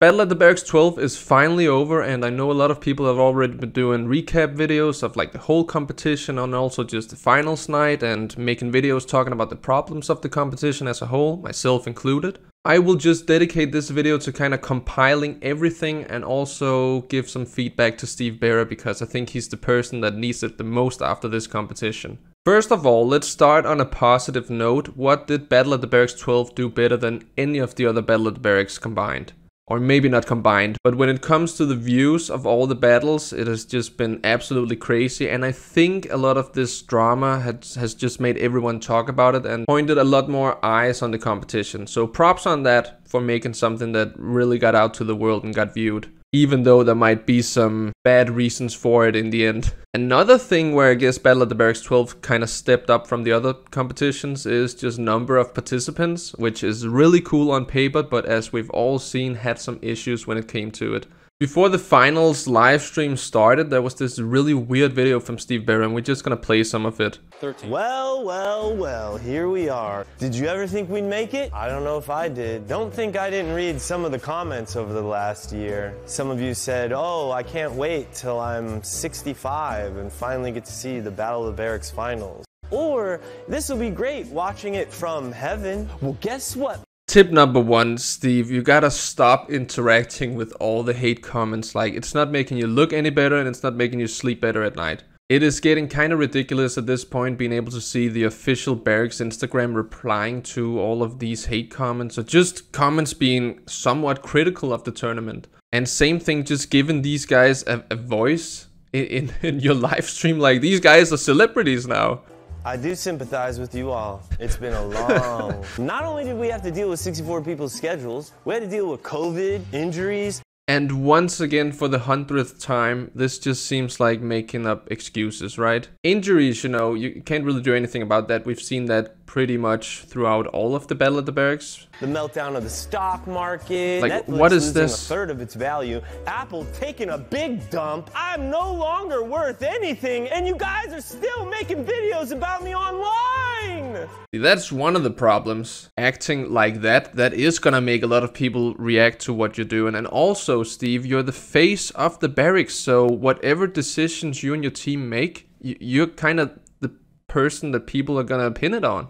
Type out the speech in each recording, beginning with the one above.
Battle at the Berrics 12 is finally over, and I know a lot of people have already been doing recap videos of like the whole competition and also just the finals night and making videos talking about the problems of the competition as a whole, myself included. I will just dedicate this video to kind of compiling everything and also give some feedback to Steve Berra because I think he's the person that needs it the most after this competition. First of all, let's start on a positive note. What did Battle at the Berrics 12 do better than any of the other Battle at the Berrics combined? Or maybe not combined, but when it comes to the views of all the battles, it has just been absolutely crazy. And I think a lot of this drama has just made everyone talk about it and pointed a lot more eyes on the competition. So props on that for making something that really got out to the world and got viewed. Even though there might be some bad reasons for it in the end. Another thing where I guess Battle at the Berrics 12 kind of stepped up from the other competitions is just number of participants, which is really cool on paper, but as we've all seen, had some issues when it came to it. Before the finals live stream started, there was this really weird video from Steve Berra, and we're just gonna play some of it. 13. Well, here we are. Did you ever think we'd make it? I don't know if I did. Don't think I didn't read some of the comments over the last year. Some of you said, oh, I can't wait till I'm 65 and finally get to see the Battle of the Berrics finals. Or, this will be great watching it from heaven. Well, guess what? Tip number one, Steve, you gotta stop interacting with all the hate comments. Like, it's not making you look any better and it's not making you sleep better at night. It is getting kind of ridiculous at this point being able to see the official Berrics Instagram replying to all of these hate comments or just comments being somewhat critical of the tournament. And same thing, just giving these guys a voice in your live stream. Like, these guys are celebrities now. I do sympathize with you all. It's been a long... Not only did we have to deal with 64 people's schedules, we had to deal with COVID, injuries. And once again, for the 100th time, this just seems like making up excuses, right? Injuries, you know, you can't really do anything about that. We've seen that pretty much throughout all of the Battle at the Berrics. The meltdown of the stock market. Like, Netflix what is losing this? a third of its value. Apple taking a big dump. I'm no longer worth anything, and you guys are still making videos about me online. That's one of the problems. Acting like that is gonna make a lot of people react to what you're doing. And also, Steve, you're the face of the Berrics, so whatever decisions you and your team make, you're kind of the person that people are gonna pin it on.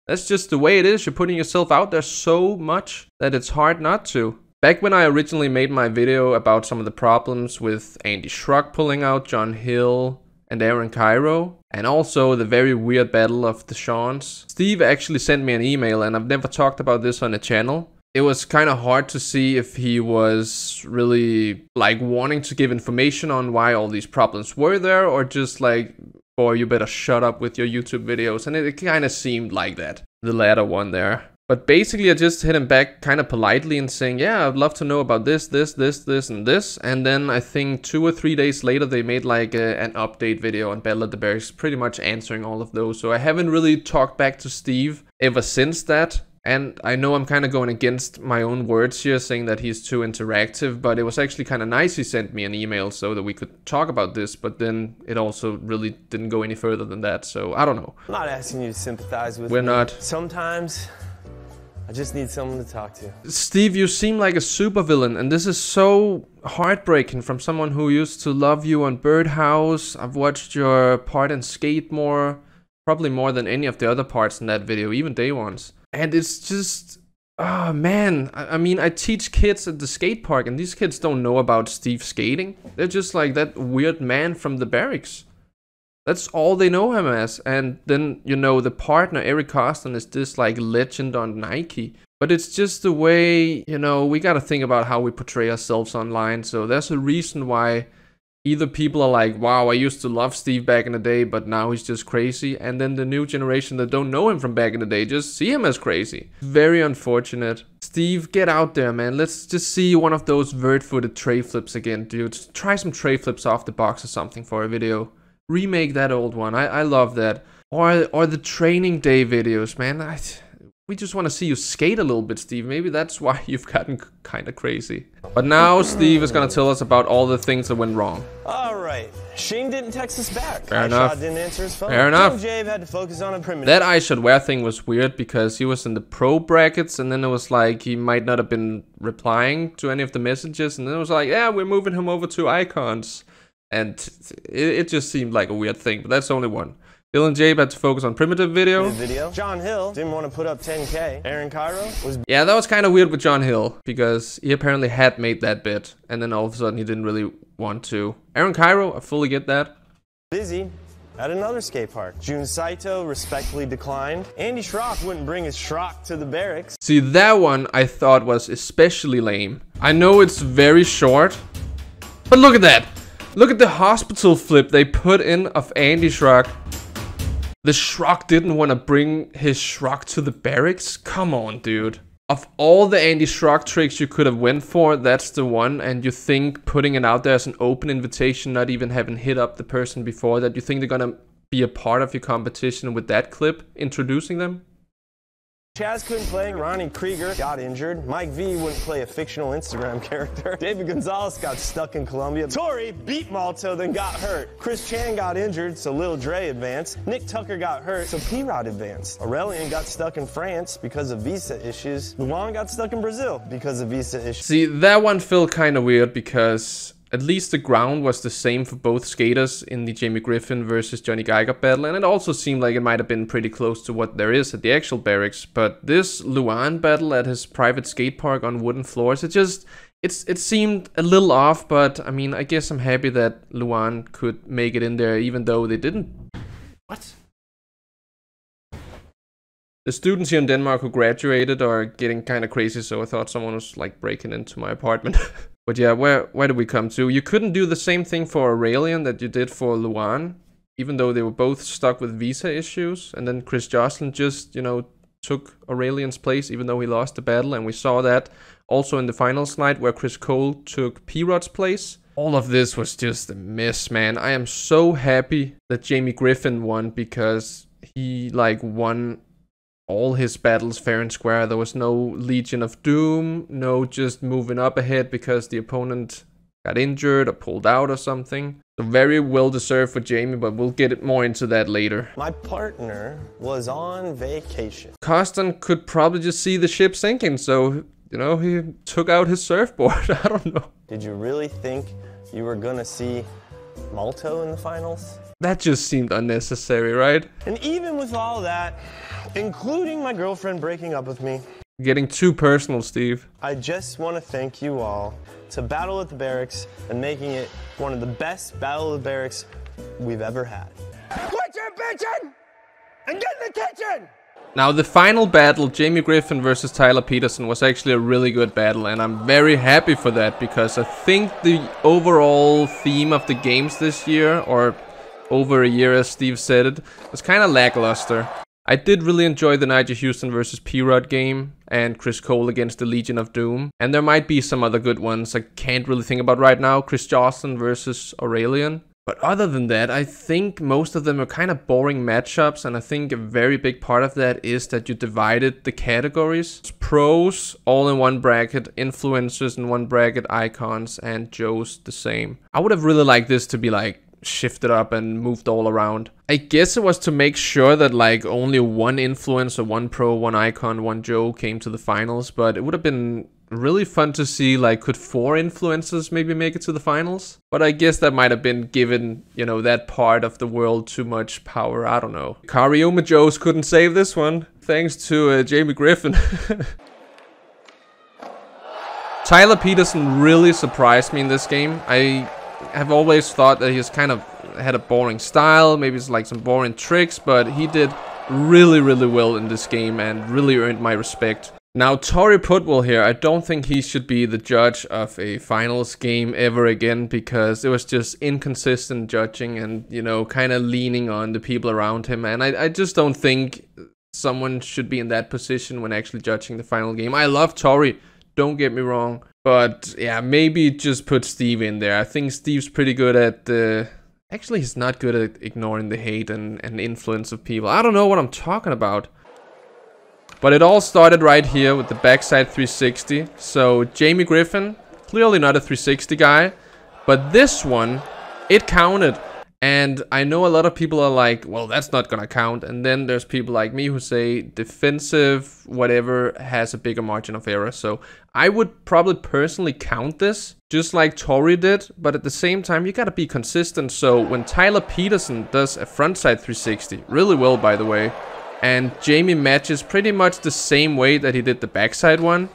That's just the way it is. You're putting yourself out there so much that it's hard not to. Back when I originally made my video about some of the problems with Andy Shrug pulling out, John Hill, and Aaron Cairo, and also the very weird battle of the Shawns, Steve actually sent me an email, and I've never talked about this on the channel. It was kind of hard to see if he was really like wanting to give information on why all these problems were there, or just like, boy, you better shut up with your YouTube videos. And it kind of seemed like that, the latter one there. But basically I just hit him back kind of politely and saying, yeah, I'd love to know about this, and this. And then I think 2 or 3 days later, they made like an update video on Battle at the Berrics, pretty much answering all of those. So I haven't really talked back to Steve ever since that. And I know I'm kind of going against my own words here, saying that he's too interactive, but it was actually kind of nice he sent me an email so that we could talk about this, but then it also really didn't go any further than that, so I don't know. I'm not asking you to sympathize with me. We're not. Sometimes, I just need someone to talk to. Steve, you seem like a supervillain, and this is so heartbreaking from someone who used to love you on Birdhouse. I've watched your part in Skate more, probably more than any of the other parts in that video, even day ones. And it's just, oh man, I mean, I teach kids at the skate park and these kids don't know about Steve skating. They're just like that weird man from the Berrics. That's all they know him as. And then, you know, the partner, Eric Costin, is this like legend on Nike. But it's just the way, you know, we gotta think about how we portray ourselves online. So there's a reason why either people are like, wow, I used to love Steve back in the day, but now he's just crazy. And then the new generation that don't know him from back in the day just see him as crazy. Very unfortunate. Steve, get out there, man. Let's just see one of those vert-footed tray flips again, dude. Try some tray flips off the box or something for a video. Remake that old one. I love that. Or the training day videos, man. We just want to see you skate a little bit, Steve. Maybe that's why you've gotten kind of crazy. But now Steve is gonna tell us about all the things that went wrong. All right. Shane didn't text us back. Fair enough. Didn't answer his phone. Fair enough. Jave had to focus on a primitive. That I should wear thing was weird because he was in the pro brackets and then it was like he might not have been replying to any of the messages and then it was like, yeah, we're moving him over to icons. And it just seemed like a weird thing, but that's only one. Bill and Jabe had to focus on primitive video. John Hill didn't want to put up 10K. Aaron Cairo was... Yeah, that was kind of weird with John Hill because he apparently had made that bid and then all of a sudden he didn't really want to. Aaron Cairo, I fully get that. Busy at another skate park. Jun Saito respectfully declined. Andy Schrock wouldn't bring his Schrock to the Berrics. See, that one I thought was especially lame. I know it's very short, but look at that. Look at the hospital flip they put in of Andy Schrock. The Schrock didn't want to bring his Schrock to the Berrics? Come on, dude. Of all the Andy Schrock tricks you could have went for, that's the one. And you think putting it out there as an open invitation, not even having hit up the person before that, you think they're gonna be a part of your competition with that clip, introducing them? Chaz couldn't play, Ronnie Krieger got injured, Mike V wouldn't play a fictional Instagram character, David Gonzalez got stuck in Colombia, Tori beat Malto then got hurt, Chris Chan got injured so Lil Dre advanced, Nick Tucker got hurt so P-Rod advanced, Aurelian got stuck in France because of visa issues, Luan got stuck in Brazil because of visa issues. See, that one felt kind of weird because at least the ground was the same for both skaters in the Jamie Griffin versus Johnny Geiger battle, and it also seemed like it might have been pretty close to what there is at the actual Berrics. But this Luan battle at his private skate park on wooden floors, it seemed a little off, but I mean, I guess I'm happy that Luan could make it in there, even though they didn't. What? The students here in Denmark who graduated are getting kind of crazy, so I thought someone was like breaking into my apartment. But yeah, where did we come to? You couldn't do the same thing for Aurelian that you did for Luan, even though they were both stuck with visa issues. And then Chris Jocelyn just, you know, took Aurelian's place, even though he lost the battle. And we saw that also in the finals night where Chris Cole took P-Rod's place. All of this was just a mess, man. I am so happy that Jamie Griffin won because he, like, won all his battles fair and square. There was no Legion of Doom, no just moving up ahead because the opponent got injured or pulled out or something. So very well deserved for Jamie, but we'll get more into that later. My partner was on vacation. Costin could probably just see the ship sinking, so, you know, he took out his surfboard. I don't know. Did you really think you were gonna see Malto in the finals? That just seemed unnecessary, right? And even with all that, including my girlfriend breaking up with me, getting too personal, Steve. I just want to thank you all to Battle at the Berrics and making it one of the best Battle of the Berrics we've ever had. Quit your bitching and get in the kitchen! Now, the final battle, Jamie Griffin versus Tyler Peterson, was actually a really good battle, and I'm very happy for that because I think the overall theme of the games this year, or over a year as Steve said it, was kind of lackluster. I did really enjoy the Nigel Houston versus P-Rod game and Chris Cole against the Legion of Doom. And there might be some other good ones I can't really think about right now. Chris Jocelyn versus Aurelian. But other than that, I think most of them are kind of boring matchups. And I think a very big part of that is that you divided the categories. Pros all in one bracket, influencers in one bracket, icons, and Joes the same. I would have really liked this to be like shifted up and moved all around. I guess it was to make sure that like only one influencer, one pro, one icon, one Joe came to the finals, but it would have been really fun to see like could 4 influencers maybe make it to the finals. But I guess that might have been given, you know, that part of the world too much power. I don't know. Karioma Joes couldn't save this one, thanks to Jamie Griffin. Tyler Peterson really surprised me in this game. I have always thought that he's kind of had a boring style, maybe it's like some boring tricks, but he did really well in this game and really earned my respect. Now, Tori Putwell here, I don't think he should be the judge of a finals game ever again because it was just inconsistent judging and, you know, kind of leaning on the people around him, and I just don't think someone should be in that position when actually judging the final game. I love Tori, don't get me wrong. But yeah, maybe just put Steve in there. I think Steve's pretty good at actually, he's not good at ignoring the hate and influence of people. I don't know what I'm talking about. But it all started right here with the backside 360. So Jamie Griffin Clearly not a 360 guy. But this one, it counted. And I know a lot of people are like, well, that's not gonna count. And then there's people like me who say defensive, whatever, has a bigger margin of error. So I would probably personally count this, just like Tori did. But at the same time, you gotta be consistent. So when Tyler Peterson does a frontside 360, really well, by the way, and Jamie matches pretty much the same way that he did the backside one,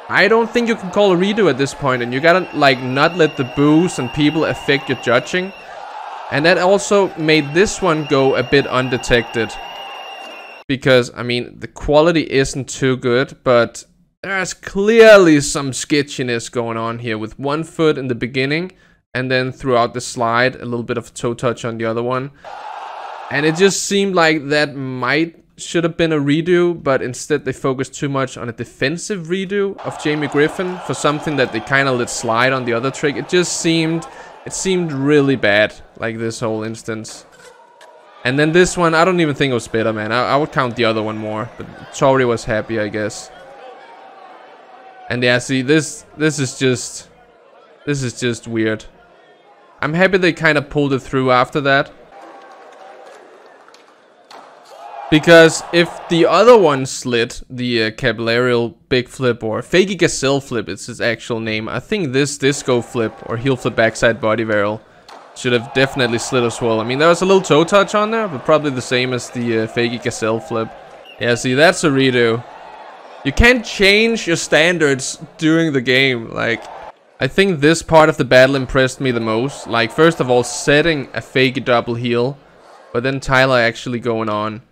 I don't think you can call a redo at this point. And you gotta, like, not let the boos and people affect your judging. And that also made this one go a bit undetected. Because, I mean, the quality isn't too good, but there's clearly some sketchiness going on here with one foot in the beginning, and then throughout the slide, a little bit of toe touch on the other one. And it just seemed like that should have been a redo, but instead they focused too much on a defensive redo of Jamie Griffin for something that they kind of let slide on the other trick. It just seemed... It seemed really bad, like this whole instance. And then this one, I don't even think it was better, man. I would count the other one more, but Tori was happy, I guess. And yeah, see, this is just weird. I'm happy they kind of pulled it through after that. Because if the other one slid, the Caballerial Big Flip, or Fakey Gazelle Flip, it's his actual name. I think this Disco Flip, or Heel Flip Backside Body Barrel, should have definitely slid as well. I mean, there was a little toe touch on there, but probably the same as the Fakey Gazelle Flip. Yeah, see, that's a redo. You can't change your standards during the game. Like, I think this part of the battle impressed me the most. Like, first of all, setting a Fakey double heel, but then Tyler actually going on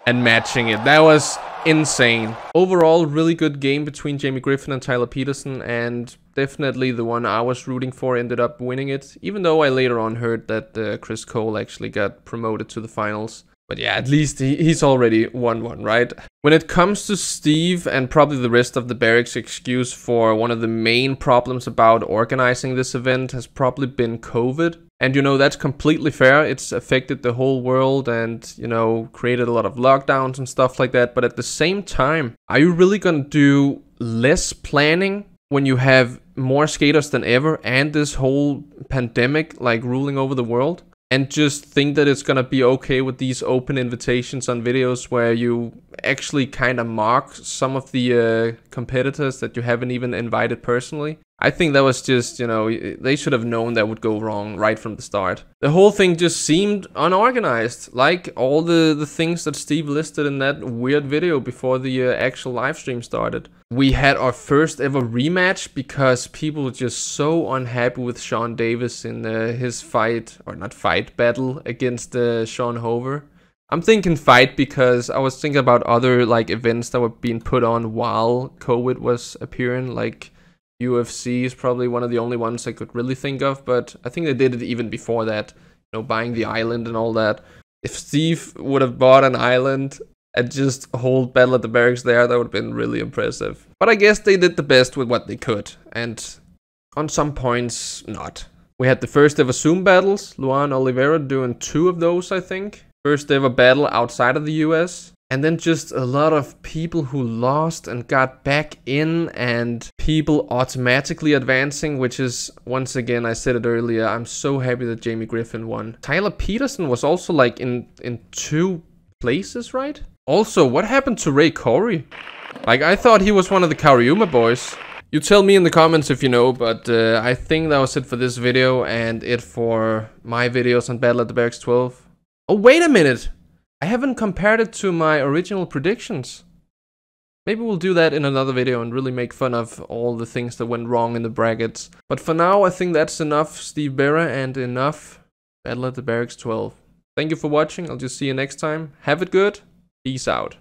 and matching it. That was insane. Overall, really good game between Jamie Griffin and Tyler Peterson, and definitely the one I was rooting for ended up winning it, even though I later on heard that Chris Cole actually got promoted to the finals. But yeah, at least he's already won one, right? When it comes to Steve and probably the rest of the Berrics, excuse for one of the main problems about organizing this event has probably been COVID. And you know, that's completely fair. It's affected the whole world and, you know, created a lot of lockdowns and stuff like that. But at the same time, are you really gonna do less planning when you have more skaters than ever and this whole pandemic like ruling over the world? And just think that it's gonna be okay with these open invitations on videos where you actually kind of mock some of the competitors that you haven't even invited personally? I think that was just, you know, they should have known that would go wrong right from the start. The whole thing just seemed unorganized, like all the things that Steve listed in that weird video before the actual live stream started. We had our first ever rematch because people were just so unhappy with Sean Davis in his fight, or not fight, battle against Sean Hover. I'm thinking fight because I was thinking about other like events that were being put on while COVID was appearing, like UFC is probably one of the only ones I could really think of, but I think they did it even before that, you know, buying the island and all that. If Steve would have bought an island and just hold Battle at the Berrics there, that would have been really impressive. But I guess they did the best with what they could, and on some points, not. We had the first ever Zoom battles, Luan Oliveira doing 2 of those, I think. First ever battle outside of the US. And then just a lot of people who lost and got back in, and people automatically advancing, which is, once again, I said it earlier, I'm so happy that Jamie Griffin won. Tyler Peterson was also like in 2 places, right? Also, what happened to Ray Corey? Like, I thought he was one of the Kariuma boys. You tell me in the comments if you know, but I think that was it for this video and it for my videos on Battle at the Berrics 12. Oh, wait a minute! I haven't compared it to my original predictions. Maybe we'll do that in another video and really make fun of all the things that went wrong in the brackets. But for now, I think that's enough Steve Berra and enough Battle at the Berrics 12. Thank you for watching. I'll just see you next time. Have it good. Peace out.